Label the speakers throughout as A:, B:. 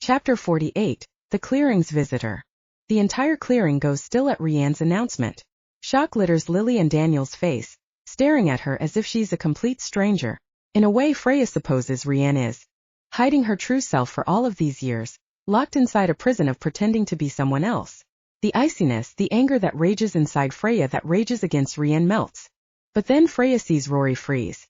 A: Chapter 48, The Clearing's Visitor. The entire clearing goes still at Rianne's announcement. Shock litters Lily and Daniel's face, staring at her as if she's a complete stranger. In a way, Freya supposes Rianne is hiding her true self for all of these years, locked inside a prison of pretending to be someone else. The iciness, the anger that rages inside Freya that rages against Rianne melts. But then Freya sees Rory freeze.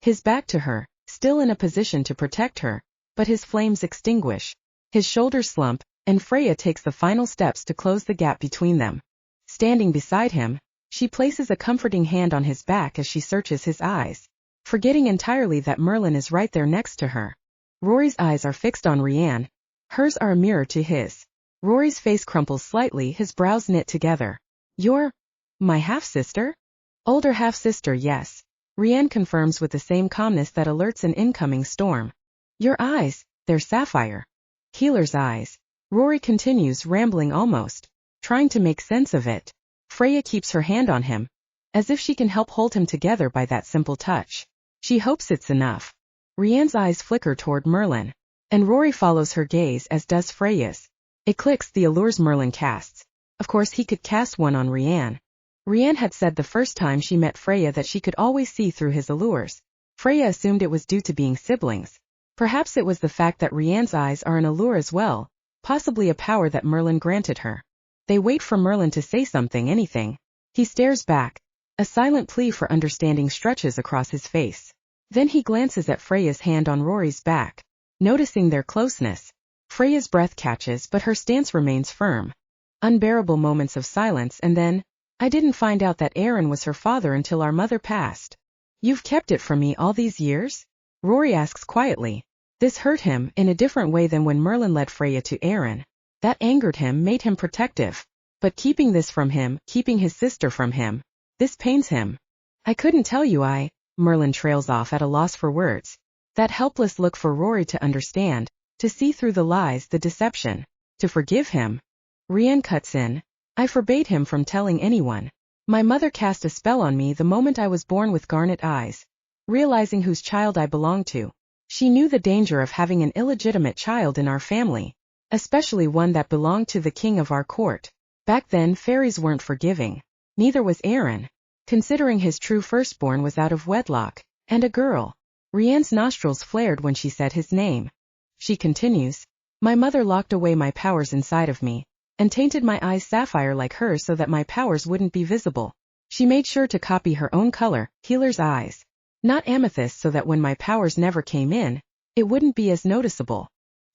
A: His back to her, still in a position to protect her, but his flames extinguish. His shoulders slump, and Freya takes the final steps to close the gap between them. Standing beside him, she places a comforting hand on his back as she searches his eyes, forgetting entirely that Merlin is right there next to her. Rory's eyes are fixed on Rianne. Hers are a mirror to his. Rory's face crumples slightly, his brows knit together. "You're my half-sister?" "Older half-sister, yes," Rianne confirms with the same calmness that alerts an incoming storm. "Your eyes, they're sapphire." "Healer's eyes," Rory continues, rambling almost, trying to make sense of it. Freya keeps her hand on him, as if she can help hold him together by that simple touch. She hopes it's enough. Rianne's eyes flicker toward Merlin, and Rory follows her gaze, as does Freya's. It clicks, the allures Merlin casts. Of course he could cast one on Rianne. Rianne had said the first time she met Freya that she could always see through his allures. Freya assumed it was due to being siblings. Perhaps it was the fact that Rianne's eyes are an allure as well, possibly a power that Merlin granted her. They wait for Merlin to say something, anything. He stares back. A silent plea for understanding stretches across his face. Then he glances at Freya's hand on Rory's back. Noticing their closeness, Freya's breath catches, but her stance remains firm. Unbearable moments of silence, and then, "I didn't find out that Aaron was her father until our mother passed." "You've kept it from me all these years?" Rory asks quietly. This hurt him in a different way than when Merlin led Freya to Aaron. That angered him, made him protective. But keeping this from him, keeping his sister from him, this pains him. "I couldn't tell you Merlin trails off at a loss for words. That helpless look for Rory to understand, to see through the lies, the deception, to forgive him. Rianne cuts in. "I forbade him from telling anyone. My mother cast a spell on me the moment I was born with garnet eyes. Realizing whose child I belonged to. She knew the danger of having an illegitimate child in our family, especially one that belonged to the king of our court. Back then fairies weren't forgiving. Neither was Aaron, considering his true firstborn was out of wedlock, and a girl." Rianne's nostrils flared when she said his name. She continues, "My mother locked away my powers inside of me, and tainted my eyes sapphire like hers so that my powers wouldn't be visible. She made sure to copy her own color, healer's eyes. Not amethyst, so that when my powers never came in, it wouldn't be as noticeable."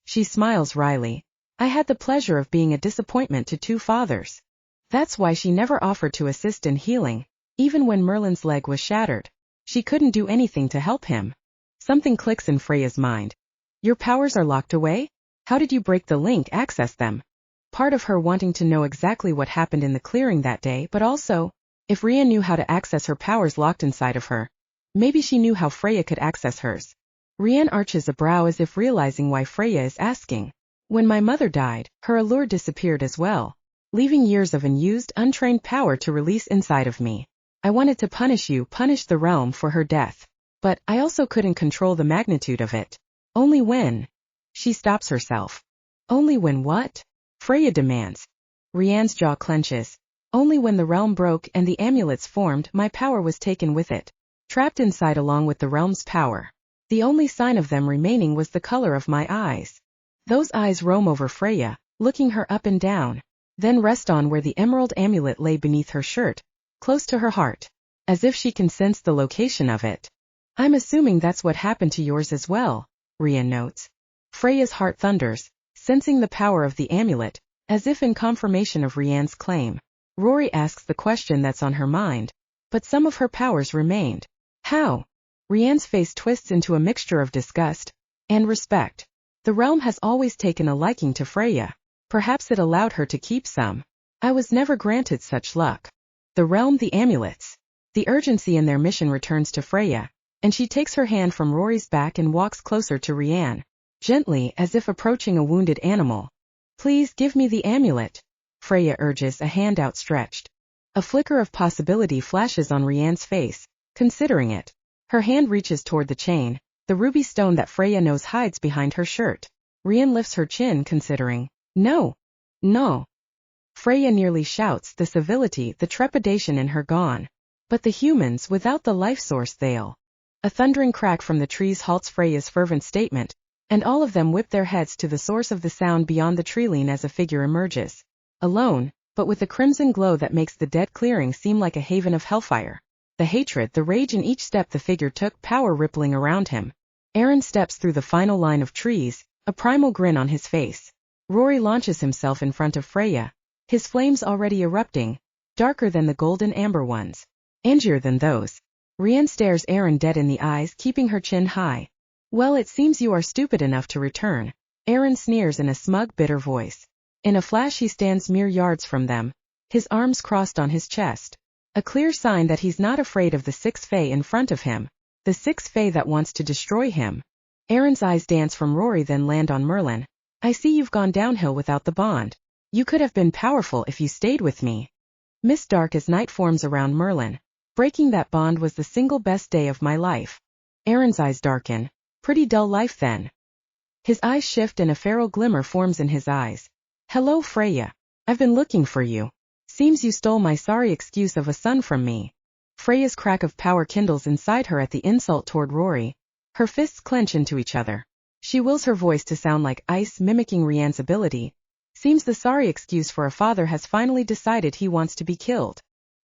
A: She smiles wryly. "I had the pleasure of being a disappointment to two fathers. That's why she never offered to assist in healing, even when Merlin's leg was shattered. She couldn't do anything to help him." Something clicks in Freya's mind. "Your powers are locked away? How did you break the link, access them?" Part of her wanting to know exactly what happened in the clearing that day, but also, if Rianne knew how to access her powers locked inside of her, maybe she knew how Freya could access hers. Rianne arches a brow as if realizing why Freya is asking. "When my mother died, her allure disappeared as well, leaving years of unused, untrained power to release inside of me. I wanted to punish you, punish the realm for her death. But I also couldn't control the magnitude of it. Only when..." She stops herself. "Only when what?" Freya demands. Rianne's jaw clenches. "Only when the realm broke and the amulets formed, my power was taken with it. Trapped inside along with the realm's power. The only sign of them remaining was the color of my eyes." Those eyes roam over Freya, looking her up and down, then rest on where the emerald amulet lay beneath her shirt, close to her heart, as if she can sense the location of it. "I'm assuming that's what happened to yours as well," Rianne notes. Freya's heart thunders, sensing the power of the amulet, as if in confirmation of Rianne's claim. Rory asks the question that's on her mind. "But some of her powers remained. How?" Rianne's face twists into a mixture of disgust and respect. The realm has always taken a liking to Freya. Perhaps it allowed her to keep some. "I was never granted such luck." The realm, the amulets. The urgency in their mission returns to Freya, and she takes her hand from Rory's back and walks closer to Rianne, gently, as if approaching a wounded animal. "Please give me the amulet," Freya urges, a hand outstretched. A flicker of possibility flashes on Rianne's face, considering it. Her hand reaches toward the chain, the ruby stone that Freya knows hides behind her shirt. Rian lifts her chin, considering. No. No. Freya nearly shouts, the civility, the trepidation in her gone. But the humans, without the life source, they'll. A thundering crack from the trees halts Freya's fervent statement, and all of them whip their heads to the source of the sound beyond the treeline as a figure emerges. Alone, but with a crimson glow that makes the dead clearing seem like a haven of hellfire. The hatred, the rage in each step the figure took, power rippling around him. Aaron steps through the final line of trees, a primal grin on his face. Rory launches himself in front of Freya, his flames already erupting, darker than the golden amber ones. Angrier than those. Rian stares Aaron dead in the eyes, keeping her chin high. Well, it seems you are stupid enough to return. Aaron sneers in a smug, bitter voice. In a flash he stands mere yards from them, his arms crossed on his chest. A clear sign that he's not afraid of the six fae in front of him, the six fae that wants to destroy him. Aaron's eyes dance from Rory then land on Merlin. I see you've gone downhill without the bond. You could have been powerful if you stayed with me. Mist dark as night forms around Merlin. Breaking that bond was the single best day of my life. Aaron's eyes darken. Pretty dull life then. His eyes shift and a feral glimmer forms in his eyes. Hello, Freya. I've been looking for you. Seems you stole my sorry excuse of a son from me. Freya's crack of power kindles inside her at the insult toward Rory. Her fists clench into each other. She wills her voice to sound like ice, mimicking Rian's ability. Seems the sorry excuse for a father has finally decided he wants to be killed.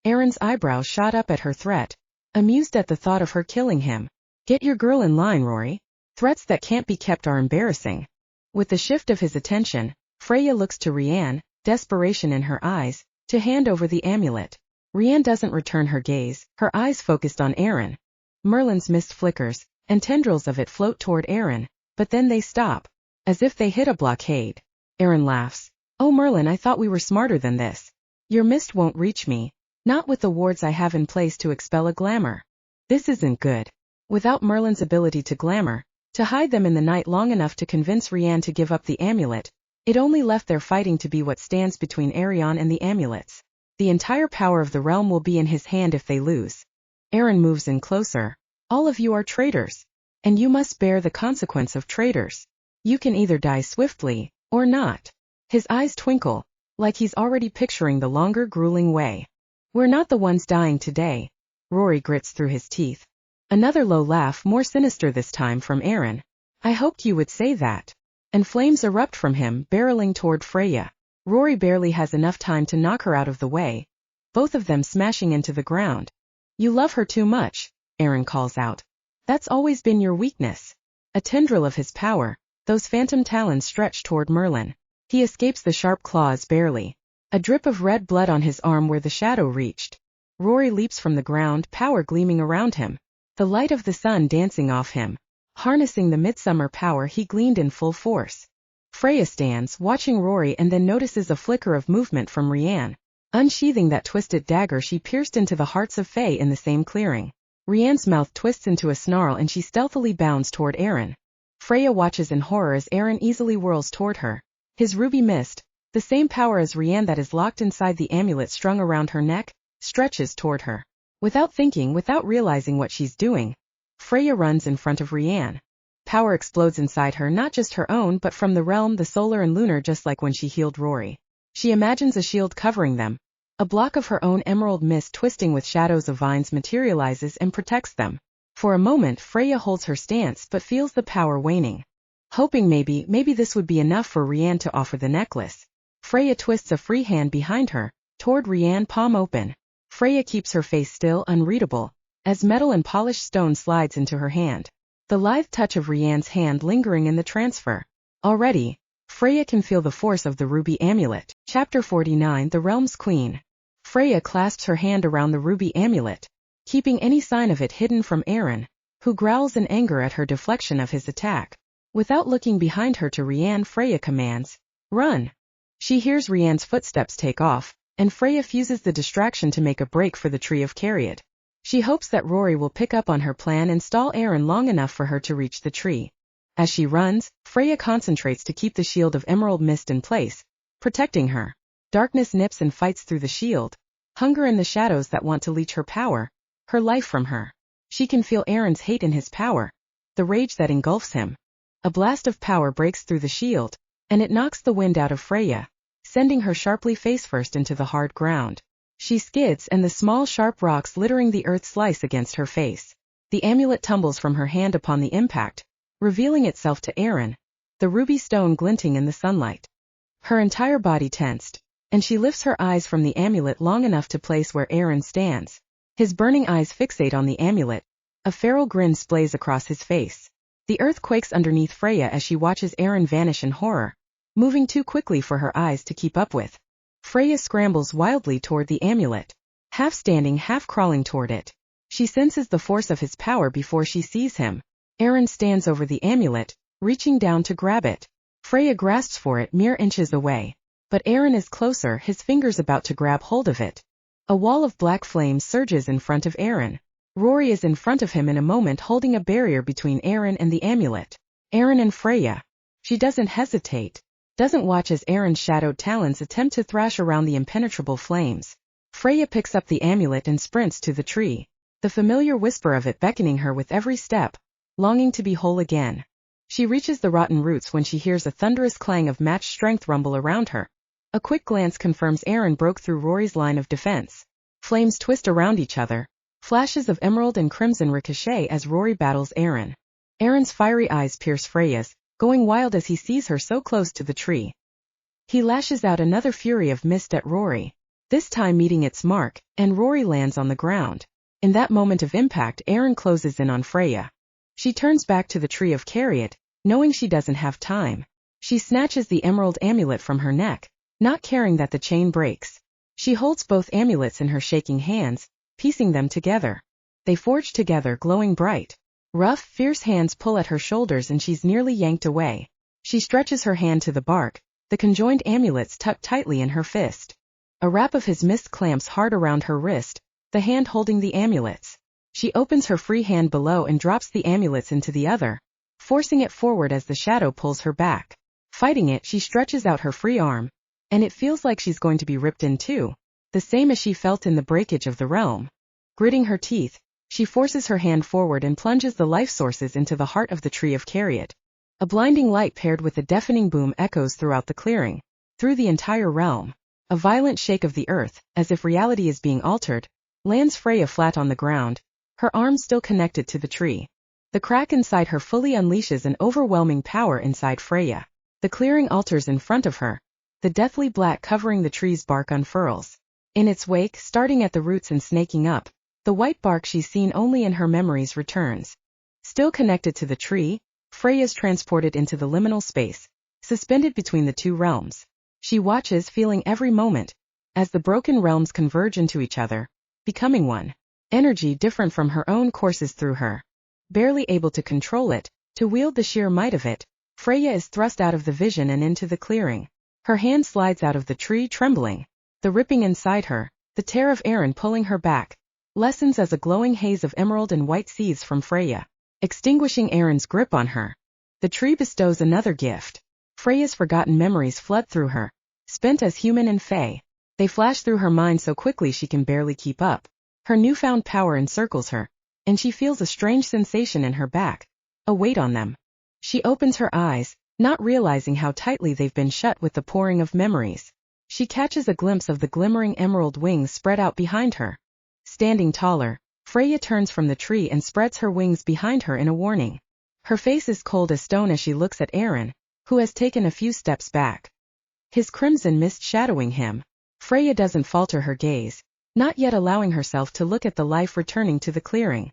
A: Aaron's eyebrows shot up at her threat, amused at the thought of her killing him. Get your girl in line, Rory. Threats that can't be kept are embarrassing. With the shift of his attention, Freya looks to Rian, desperation in her eyes, to hand over the amulet. Rian doesn't return her gaze, her eyes focused on Aaron. Merlin's mist flickers, and tendrils of it float toward Aaron, but then they stop, as if they hit a blockade. Aaron laughs. Oh Merlin, I thought we were smarter than this. Your mist won't reach me, not with the wards I have in place to expel a glamour. This isn't good. Without Merlin's ability to glamour, to hide them in the night long enough to convince Rian to give up the amulet, it only left their fighting to be what stands between Arion and the amulets. The entire power of the realm will be in his hand if they lose. Aaron moves in closer. All of you are traitors. And you must bear the consequence of traitors. You can either die swiftly, or not. His eyes twinkle, like he's already picturing the longer, grueling way. We're not the ones dying today. Rory grits through his teeth. Another low laugh, more sinister this time, from Aaron. I hoped you would say that. And flames erupt from him, barreling toward Freya. Rory barely has enough time to knock her out of the way, both of them smashing into the ground. You love her too much, Aaron calls out. That's always been your weakness. A tendril of his power, those phantom talons stretch toward Merlin. He escapes the sharp claws barely. A drip of red blood on his arm where the shadow reached. Rory leaps from the ground, power gleaming around him. The light of the sun dancing off him. Harnessing the midsummer power he gleaned in full force. Freya stands, watching Rory, and then notices a flicker of movement from Rian. Unsheathing that twisted dagger, she pierced into the hearts of Fae in the same clearing. Rian's mouth twists into a snarl and she stealthily bounds toward Aaron. Freya watches in horror as Aaron easily whirls toward her. His ruby mist, the same power as Rian that is locked inside the amulet strung around her neck, stretches toward her. Without thinking, without realizing what she's doing, Freya runs in front of Rian. Power explodes inside her, not just her own but from the realm, the solar and lunar, just like when she healed Rory. She imagines a shield covering them. A block of her own emerald mist twisting with shadows of vines materializes and protects them. For a moment Freya holds her stance but feels the power waning. Hoping maybe this would be enough for Rian to offer the necklace. Freya twists a free hand behind her, toward Rian, palm open. Freya keeps her face still, unreadable, as metal and polished stone slides into her hand. The lithe touch of Rian's hand lingering in the transfer. Already, Freya can feel the force of the ruby amulet. Chapter 49, The Realm's Queen. Freya clasps her hand around the ruby amulet, keeping any sign of it hidden from Aaron, who growls in anger at her deflection of his attack. Without looking behind her to Rian, Freya commands, "Run!" She hears Rian's footsteps take off, and Freya fuses the distraction to make a break for the tree of curated. She hopes that Rory will pick up on her plan and stall Aaron long enough for her to reach the tree. As she runs, Freya concentrates to keep the shield of emerald mist in place, protecting her. Darkness nips and fights through the shield. Hunger in the shadows that want to leech her power, her life from her. She can feel Aaron's hate in his power, the rage that engulfs him. A blast of power breaks through the shield, and it knocks the wind out of Freya, sending her sharply face-first into the hard ground. She skids and the small sharp rocks littering the earth slice against her face. The amulet tumbles from her hand upon the impact, revealing itself to Aaron, the ruby stone glinting in the sunlight. Her entire body tensed, and she lifts her eyes from the amulet long enough to place where Aaron stands. His burning eyes fixate on the amulet. A feral grin splays across his face. The earth quakes underneath Freya as she watches Aaron vanish in horror, moving too quickly for her eyes to keep up with. Freya scrambles wildly toward the amulet, half standing, half crawling toward it. She senses the force of his power before she sees him. Aaron stands over the amulet, reaching down to grab it. Freya grasps for it mere inches away, but Aaron is closer, his fingers about to grab hold of it. A wall of black flames surges in front of Aaron. Rory is in front of him in a moment, holding a barrier between Aaron and the amulet. Aaron and Freya. She doesn't hesitate, doesn't watch as Aaron's shadowed talons attempt to thrash around the impenetrable flames. Freya picks up the amulet and sprints to the tree, the familiar whisper of it beckoning her with every step, longing to be whole again. She reaches the rotten roots when she hears a thunderous clang of matched strength rumble around her. A quick glance confirms Aaron broke through Rory's line of defense. Flames twist around each other. Flashes of emerald and crimson ricochet as Rory battles Aaron. Aaron's fiery eyes pierce Freya's, going wild as he sees her so close to the tree. He lashes out another fury of mist at Rory, this time meeting its mark, and Rory lands on the ground. In that moment of impact, Aaron closes in on Freya. She turns back to the tree of curated, knowing she doesn't have time. She snatches the emerald amulet from her neck, not caring that the chain breaks. She holds both amulets in her shaking hands, piecing them together. They forge together, glowing bright. Rough, fierce hands pull at her shoulders and she's nearly yanked away. She stretches her hand to the bark, the conjoined amulets tucked tightly in her fist. A wrap of his mist clamps hard around her wrist, the hand holding the amulets. She opens her free hand below and drops the amulets into the other, forcing it forward as the shadow pulls her back. Fighting it, she stretches out her free arm, and it feels like she's going to be ripped in two, the same as she felt in the breakage of the realm. Gritting her teeth, she forces her hand forward and plunges the life sources into the heart of the tree of curated. A blinding light paired with a deafening boom echoes throughout the clearing, through the entire realm. A violent shake of the earth, as if reality is being altered, lands Freya flat on the ground, her arms still connected to the tree. The crack inside her fully unleashes an overwhelming power inside Freya. The clearing alters in front of her. The deathly black covering the tree's bark unfurls. In its wake, starting at the roots and snaking up, the white bark she's seen only in her memories returns. Still connected to the tree, Freya's transported into the liminal space, suspended between the two realms. She watches, feeling every moment, as the broken realms converge into each other, becoming one. Energy different from her own courses through her. Barely able to control it, to wield the sheer might of it, Freya is thrust out of the vision and into the clearing. Her hand slides out of the tree, trembling. The ripping inside her, the tear of Aaron pulling her back, lessens as a glowing haze of emerald and white seethes from Freya, extinguishing Aaron's grip on her. The tree bestows another gift. Freya's forgotten memories flood through her, spent as human and fae. They flash through her mind so quickly she can barely keep up. Her newfound power encircles her, and she feels a strange sensation in her back, a weight on them. She opens her eyes, not realizing how tightly they've been shut with the pouring of memories. She catches a glimpse of the glimmering emerald wings spread out behind her. Standing taller, Freya turns from the tree and spreads her wings behind her in a warning. Her face is cold as stone as she looks at Aaron, who has taken a few steps back. His crimson mist shadowing him. Freya doesn't falter her gaze, not yet allowing herself to look at the life returning to the clearing.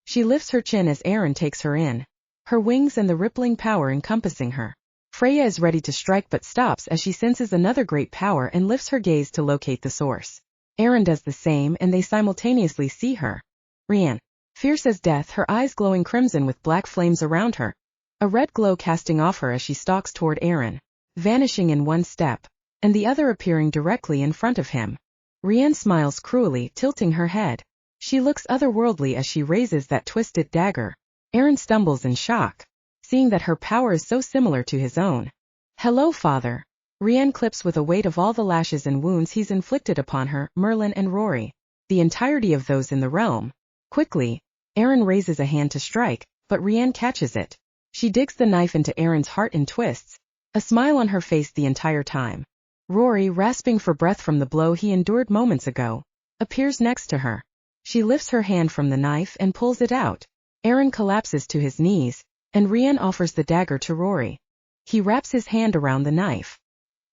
A: She lifts her chin as Aaron takes her in, her wings and the rippling power encompassing her. Freya is ready to strike but stops as she senses another great power and lifts her gaze to locate the source. Aaron does the same and they simultaneously see her. Rian, fierce as death, her eyes glowing crimson with black flames around her. A red glow casting off her as she stalks toward Aaron, vanishing in one step, and the other appearing directly in front of him. Rian smiles cruelly, tilting her head. She looks otherworldly as she raises that twisted dagger. Aaron stumbles in shock, seeing that her power is so similar to his own. Hello, father. Rian clips with a weight of all the lashes and wounds he's inflicted upon her, Merlin and Rory, the entirety of those in the realm. Quickly, Aaron raises a hand to strike, but Rian catches it. She digs the knife into Aaron's heart and twists, a smile on her face the entire time. Rory, rasping for breath from the blow he endured moments ago, appears next to her. She lifts her hand from the knife and pulls it out. Aaron collapses to his knees, and Rian offers the dagger to Rory. He wraps his hand around the knife.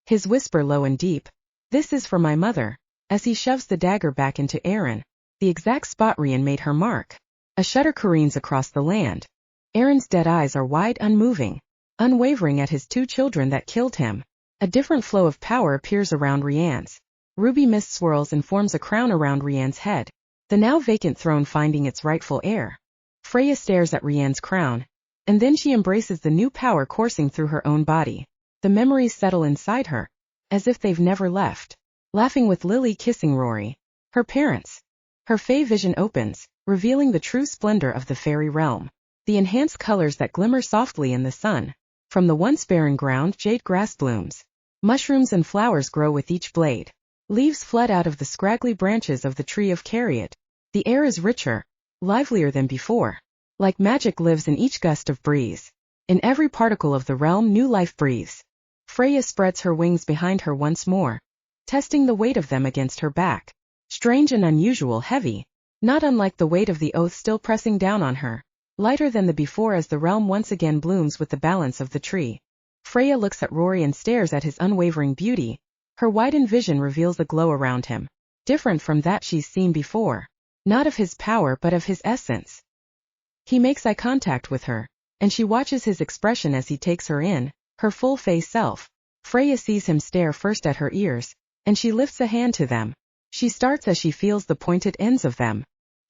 A: His whisper low and deep, "This is for my mother," as he shoves the dagger back into Aaron, the exact spot Rian made her mark. A shudder careens across the land. Aaron's dead eyes are wide, unmoving, unwavering at his 2 children that killed him. A different flow of power appears around Rian's. Ruby mist swirls and forms a crown around Rian's head, the now vacant throne finding its rightful heir. Freya stares at Rian's crown, and then she embraces the new power coursing through her own body. The memories settle inside her, as if they've never left. Laughing with Lily kissing Rory, her parents. Her fey vision opens, revealing the true splendor of the fairy realm. The enhanced colors that glimmer softly in the sun. From the once barren ground, jade grass blooms. Mushrooms and flowers grow with each blade. Leaves flood out of the scraggly branches of the tree of curated. The air is richer, livelier than before. Like magic lives in each gust of breeze. In every particle of the realm new life breathes. Freya spreads her wings behind her once more, testing the weight of them against her back. Strange and unusual, heavy, not unlike the weight of the oath still pressing down on her. Lighter than the before as the realm once again blooms with the balance of the tree. Freya looks at Rory and stares at his unwavering beauty. Her widened vision reveals a glow around him, different from that she's seen before. Not of his power but of his essence. He makes eye contact with her, and she watches his expression as he takes her in, her full face self. Freya sees him stare first at her ears, and she lifts a hand to them. She starts as she feels the pointed ends of them.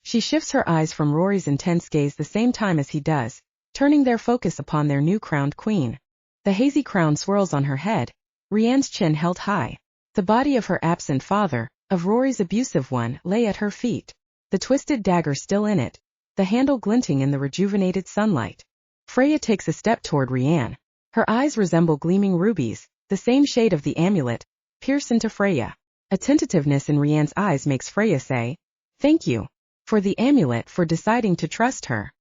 A: She shifts her eyes from Rory's intense gaze the same time as he does, turning their focus upon their new crowned queen. The hazy crown swirls on her head, Rian's chin held high. The body of her absent father, of Rory's abusive one, lay at her feet. The twisted dagger still in it, the handle glinting in the rejuvenated sunlight. Freya takes a step toward Rian. Her eyes resemble gleaming rubies, the same shade of the amulet, pierce into Freya. A tentativeness in Rian's eyes makes Freya say, "Thank you. For the amulet, for deciding to trust her."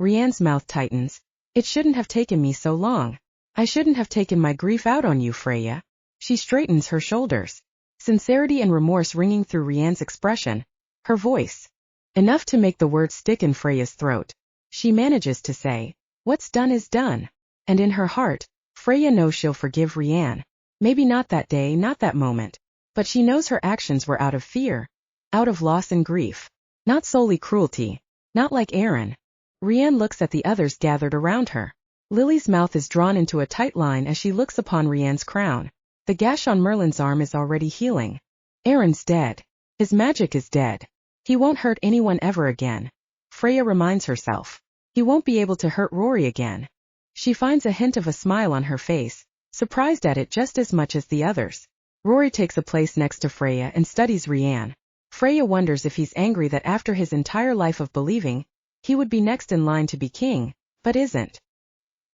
A: Rian's mouth tightens. "It shouldn't have taken me so long. I shouldn't have taken my grief out on you, Freya." She straightens her shoulders. Sincerity and remorse ringing through Rian's expression. Her voice. Enough to make the words stick in Freya's throat. She manages to say, "What's done is done." And in her heart, Freya knows she'll forgive Rian. Maybe not that day, not that moment. But she knows her actions were out of fear. Out of loss and grief. Not solely cruelty. Not like Aaron. Rian looks at the others gathered around her. Lily's mouth is drawn into a tight line as she looks upon Rian's crown. The gash on Merlin's arm is already healing. Aaron's dead. His magic is dead. He won't hurt anyone ever again. Freya reminds herself. He won't be able to hurt Rory again. She finds a hint of a smile on her face, surprised at it just as much as the others. Rory takes a place next to Freya and studies Rian. Freya wonders if he's angry that after his entire life of believing, he would be next in line to be king, but isn't.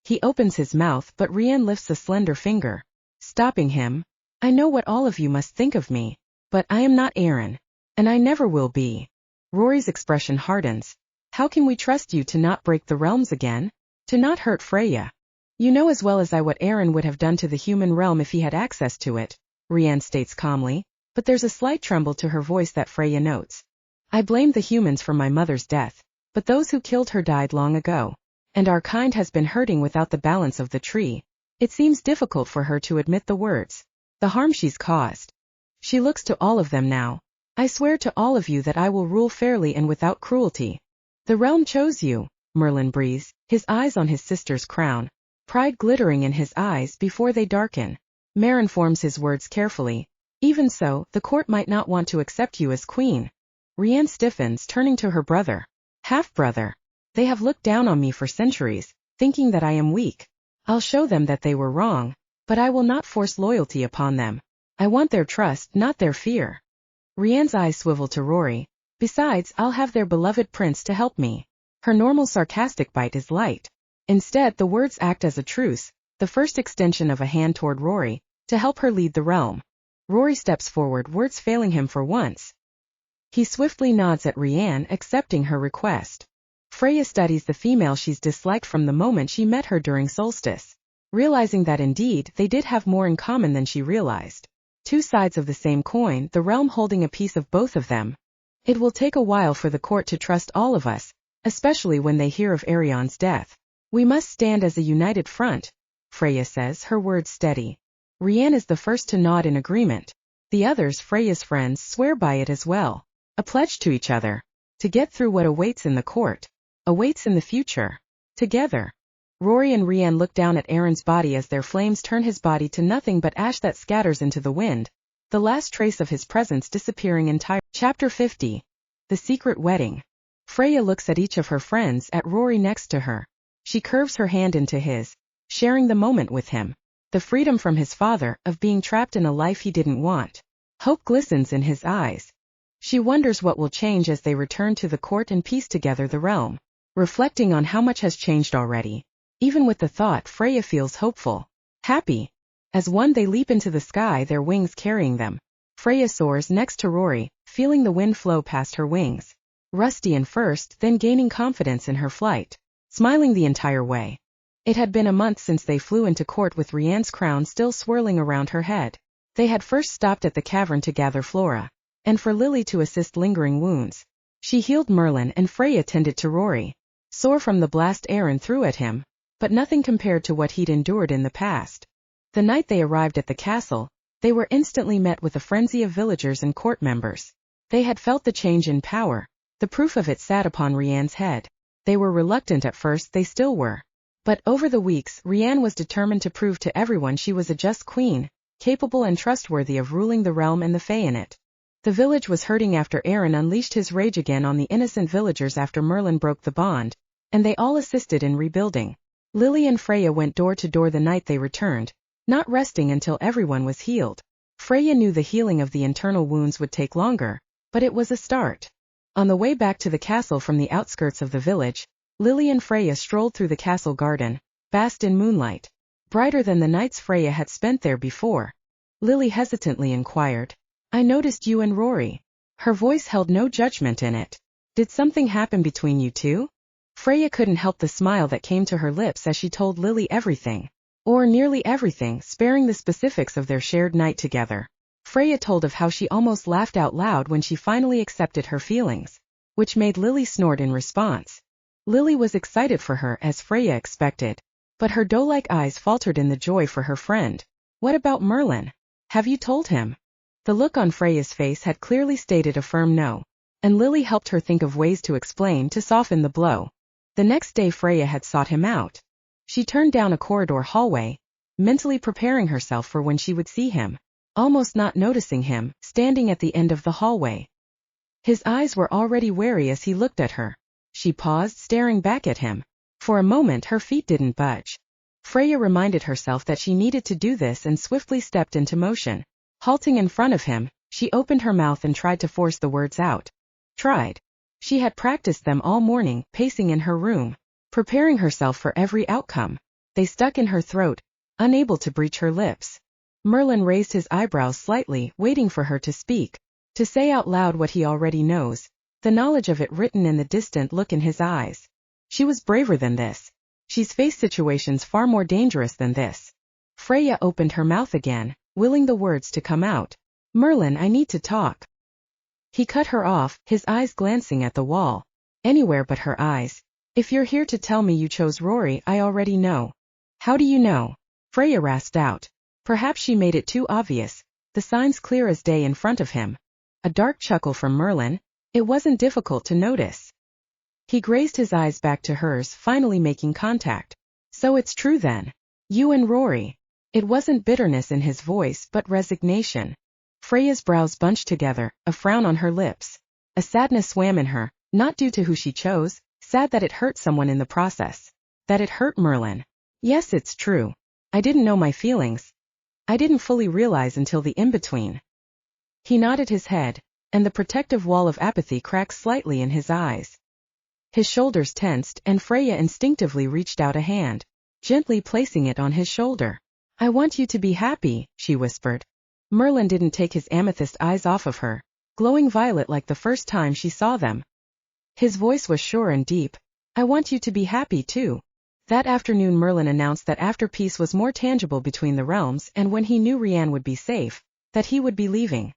A: He opens his mouth but Rian lifts a slender finger, stopping him. "I know what all of you must think of me, but I am not Aaron. And I never will be." Rory's expression hardens. "How can we trust you to not break the realms again? To not hurt Freya? You know as well as I what Aaron would have done to the human realm if he had access to it," Rian states calmly, but there's a slight tremble to her voice that Freya notes. "I blame the humans for my mother's death, but those who killed her died long ago. And our kind has been hurting without the balance of the tree." It seems difficult for her to admit the words. The harm she's caused. She looks to all of them now. "I swear to all of you that I will rule fairly and without cruelty." "The realm chose you," Merlin breathes, his eyes on his sister's crown, pride glittering in his eyes before they darken. Merlin forms his words carefully. "Even so, the court might not want to accept you as queen." Rian stiffens, turning to her brother. "Half-brother. They have looked down on me for centuries, thinking that I am weak. I'll show them that they were wrong, but I will not force loyalty upon them. I want their trust, not their fear." Rian's eyes swivel to Rory. "Besides, I'll have their beloved prince to help me." Her normal sarcastic bite is light. Instead, the words act as a truce, the first extension of a hand toward Rory, to help her lead the realm. Rory steps forward, words failing him for once. He swiftly nods at Rian, accepting her request. Freya studies the female she's disliked from the moment she met her during solstice, realizing that indeed they did have more in common than she realized. Two sides of the same coin, the realm holding a piece of both of them. It will take a while for the court to trust all of us, especially when they hear of Arion's death. We must stand as a united front, Freya says, her words steady. Rian is the first to nod in agreement. The others, Freya's friends, swear by it as well. A pledge to each other. To get through what awaits in the court. Awaits in the future. Together. Rory and Rian look down at Aaron's body as their flames turn his body to nothing but ash that scatters into the wind, the last trace of his presence disappearing entirely. Chapter 50. The Secret Wedding. Freya looks at each of her friends, at Rory next to her. She curves her hand into his, sharing the moment with him. The freedom from his father, of being trapped in a life he didn't want. Hope glistens in his eyes. She wonders what will change as they return to the court and piece together the realm. Reflecting on how much has changed already. Even with the thought, Freya feels hopeful. Happy. As one they leap into the sky, their wings carrying them. Freya soars next to Rory, feeling the wind flow past her wings. Rusty and first, then gaining confidence in her flight. Smiling the entire way. It had been a month since they flew into court with Rian's crown still swirling around her head. They had first stopped at the cavern to gather flora, and for Lily to assist lingering wounds. She healed Merlin and Freya tended to Rory. Sore from the blast Aaron threw at him, but nothing compared to what he'd endured in the past. The night they arrived at the castle, they were instantly met with a frenzy of villagers and court members. They had felt the change in power. The proof of it sat upon Rian's head. They were reluctant at first, they still were. But over the weeks, Rian was determined to prove to everyone she was a just queen, capable and trustworthy of ruling the realm and the Fae in it. The village was hurting after Aaron unleashed his rage again on the innocent villagers after Merlin broke the bond, and they all assisted in rebuilding. Lily and Freya went door to door the night they returned, not resting until everyone was healed. Freya knew the healing of the internal wounds would take longer, but it was a start. On the way back to the castle from the outskirts of the village, Lily and Freya strolled through the castle garden, basked in moonlight, brighter than the nights Freya had spent there before. Lily hesitantly inquired, "I noticed you and Rory." Her voice held no judgment in it. "Did something happen between you two?" Freya couldn't help the smile that came to her lips as she told Lily everything. Or nearly everything, sparing the specifics of their shared night together. Freya told of how she almost laughed out loud when she finally accepted her feelings, which made Lily snort in response. Lily was excited for her as Freya expected, but her doe-like eyes faltered in the joy for her friend. "What about Merlin? Have you told him?" The look on Freya's face had clearly stated a firm no, and Lily helped her think of ways to explain to soften the blow. The next day Freya had sought him out. She turned down a corridor hallway, mentally preparing herself for when she would see him, almost not noticing him, standing at the end of the hallway. His eyes were already wary as he looked at her. She paused, staring back at him. For a moment her feet didn't budge. Freya reminded herself that she needed to do this and swiftly stepped into motion. Halting in front of him, she opened her mouth and tried to force the words out. Tried. She had practiced them all morning, pacing in her room, preparing herself for every outcome. They stuck in her throat, unable to breach her lips. Merlin raised his eyebrows slightly, waiting for her to speak, to say out loud what he already knows, the knowledge of it written in the distant look in his eyes. She was braver than this. She's faced situations far more dangerous than this. Freya opened her mouth again, willing the words to come out. "Merlin, I need to talk." He cut her off, his eyes glancing at the wall. "Anywhere but her eyes. If you're here to tell me you chose Rory, I already know." "How do you know?" Freya rasped out. Perhaps she made it too obvious, the signs clear as day in front of him. A dark chuckle from Merlin. It wasn't difficult to notice. He grazed his eyes back to hers, finally making contact. "So it's true then. You and Rory." It wasn't bitterness in his voice, but resignation. Freya's brows bunched together, a frown on her lips. A sadness swam in her, not due to who she chose, sad that it hurt someone in the process. That it hurt Merlin. "Yes, it's true. I didn't know my feelings. I didn't fully realize until the in-between." He nodded his head, and the protective wall of apathy cracked slightly in his eyes. His shoulders tensed, and Freya instinctively reached out a hand, gently placing it on his shoulder. "I want you to be happy," she whispered. Merlin didn't take his amethyst eyes off of her, glowing violet like the first time she saw them. His voice was sure and deep. I want you to be happy too. That afternoon Merlin announced that after peace was more tangible between the realms and when he knew Rianne would be safe, that he would be leaving.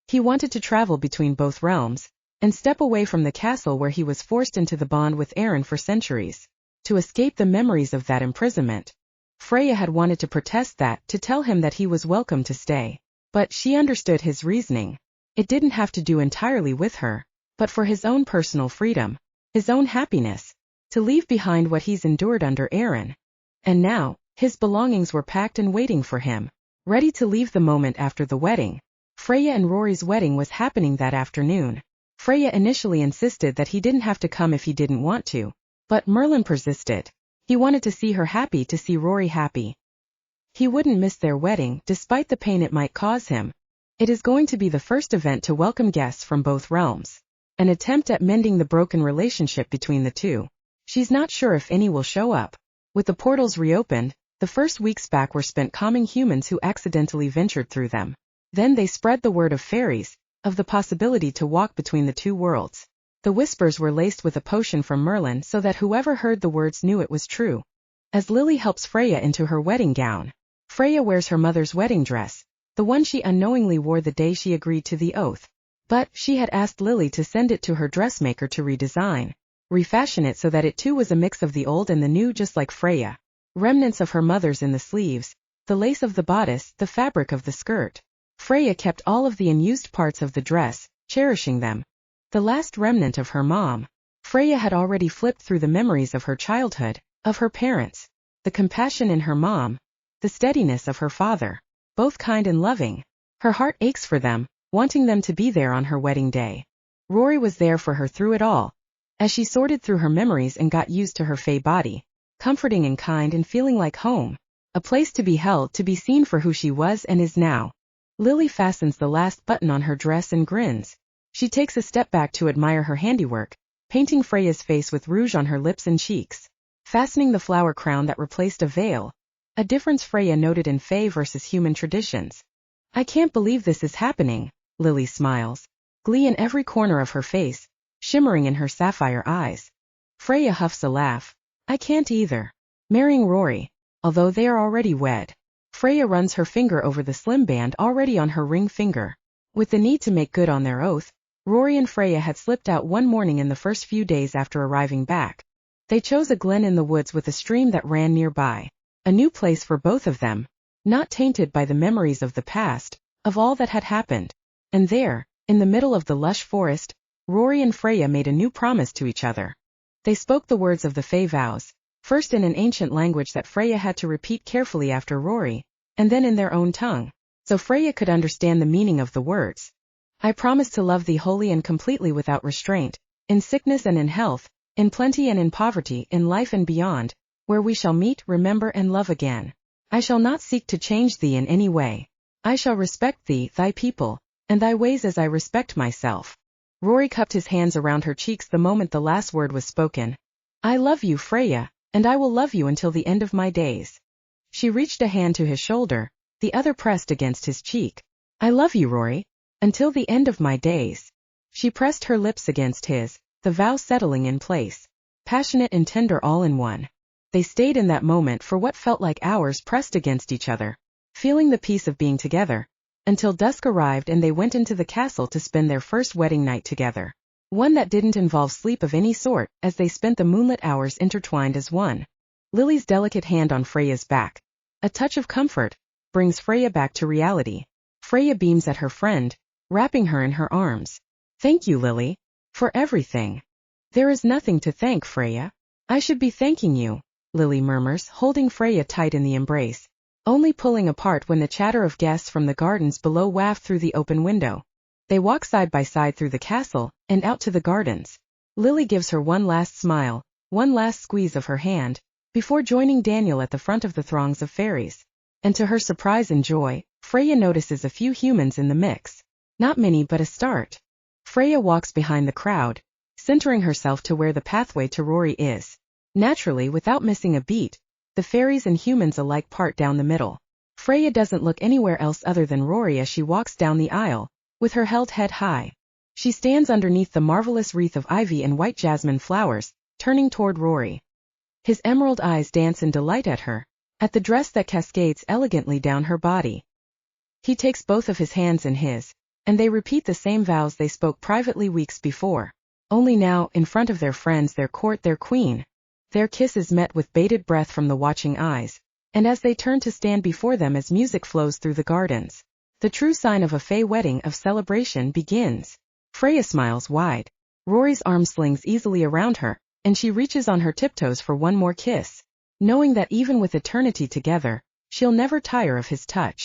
A: He wanted to travel between both realms, and step away from the castle where he was forced into the bond with Aaron for centuries, to escape the memories of that imprisonment. Freya had wanted to protest that, to tell him that he was welcome to stay. But she understood his reasoning. It didn't have to do entirely with her, but for his own personal freedom, his own happiness, to leave behind what he's endured under Aaron. And now, his belongings were packed and waiting for him, ready to leave the moment after the wedding. Freya and Rory's wedding was happening that afternoon. Freya initially insisted that he didn't have to come if he didn't want to, but Merlin persisted. He wanted to see her happy, to see Rory happy. He wouldn't miss their wedding, despite the pain it might cause him. It is going to be the first event to welcome guests from both realms, an attempt at mending the broken relationship between the two. She's not sure if any will show up. With the portals reopened, the first weeks back were spent calming humans who accidentally ventured through them. Then they spread the word of fairies, of the possibility to walk between the two worlds. The whispers were laced with a potion from Merlin so that whoever heard the words knew it was true. As Lily helps Freya into her wedding gown, Freya wears her mother's wedding dress, the one she unknowingly wore the day she agreed to the oath. But she had asked Lily to send it to her dressmaker to redesign, refashion it so that it too was a mix of the old and the new, just like Freya. Remnants of her mother's in the sleeves, the lace of the bodice, the fabric of the skirt. Freya kept all of the unused parts of the dress, cherishing them. The last remnant of her mom. Freya had already flipped through the memories of her childhood, of her parents, the compassion in her mom, the steadiness of her father, both kind and loving. Her heart aches for them, wanting them to be there on her wedding day. Rory was there for her through it all. As she sorted through her memories and got used to her fey body, comforting and kind and feeling like home, a place to be held, to be seen for who she was and is now. Lily fastens the last button on her dress and grins. She takes a step back to admire her handiwork, painting Freya's face with rouge on her lips and cheeks, fastening the flower crown that replaced a veil, a difference Freya noted in fey versus human traditions. I can't believe this is happening, Lily smiles, glee in every corner of her face, shimmering in her sapphire eyes. Freya huffs a laugh. I can't either. Marrying Rory, although they are already wed. Freya runs her finger over the slim band already on her ring finger. With the need to make good on their oath, Rory and Freya had slipped out one morning in the first few days after arriving back. They chose a glen in the woods with a stream that ran nearby, a new place for both of them, not tainted by the memories of the past, of all that had happened. And there, in the middle of the lush forest, Rory and Freya made a new promise to each other. They spoke the words of the fey vows, first in an ancient language that Freya had to repeat carefully after Rory, and then in their own tongue, so Freya could understand the meaning of the words. I promise to love thee wholly and completely without restraint, in sickness and in health, in plenty and in poverty, in life and beyond, where we shall meet, remember and love again. I shall not seek to change thee in any way. I shall respect thee, thy people, and thy ways as I respect myself. Rory cupped his hands around her cheeks the moment the last word was spoken. I love you, Freya, and I will love you until the end of my days. She reached a hand to his shoulder, the other pressed against his cheek. I love you, Rory, until the end of my days. She pressed her lips against his, the vow settling in place, passionate and tender all in one. They stayed in that moment for what felt like hours, pressed against each other, feeling the peace of being together, until dusk arrived and they went into the castle to spend their first wedding night together. One that didn't involve sleep of any sort, as they spent the moonlit hours intertwined as one. Lily's delicate hand on Freya's back, a touch of comfort, brings Freya back to reality. Freya beams at her friend, wrapping her in her arms. Thank you, Lily, for everything. There is nothing to thank, Freya. I should be thanking you, Lily murmurs, holding Freya tight in the embrace, only pulling apart when the chatter of guests from the gardens below wafted through the open window. They walk side by side through the castle, and out to the gardens. Lily gives her one last smile, one last squeeze of her hand, before joining Daniel at the front of the throngs of fairies. And to her surprise and joy, Freya notices a few humans in the mix. Not many, but a start. Freya walks behind the crowd, centering herself to where the pathway to Rory is. Naturally, without missing a beat, the fairies and humans alike part down the middle. Freya doesn't look anywhere else other than Rory as she walks down the aisle, with her held head high. She stands underneath the marvelous wreath of ivy and white jasmine flowers, turning toward Rory. His emerald eyes dance in delight at her, at the dress that cascades elegantly down her body. He takes both of his hands in his, and they repeat the same vows they spoke privately weeks before, only now, in front of their friends, their court, their queen. Their kiss is met with bated breath from the watching eyes, and as they turn to stand before them as music flows through the gardens, the true sign of a Fae wedding of celebration begins. Freya smiles wide. Rory's arm slings easily around her, and she reaches on her tiptoes for one more kiss, knowing that even with eternity together, she'll never tire of his touch.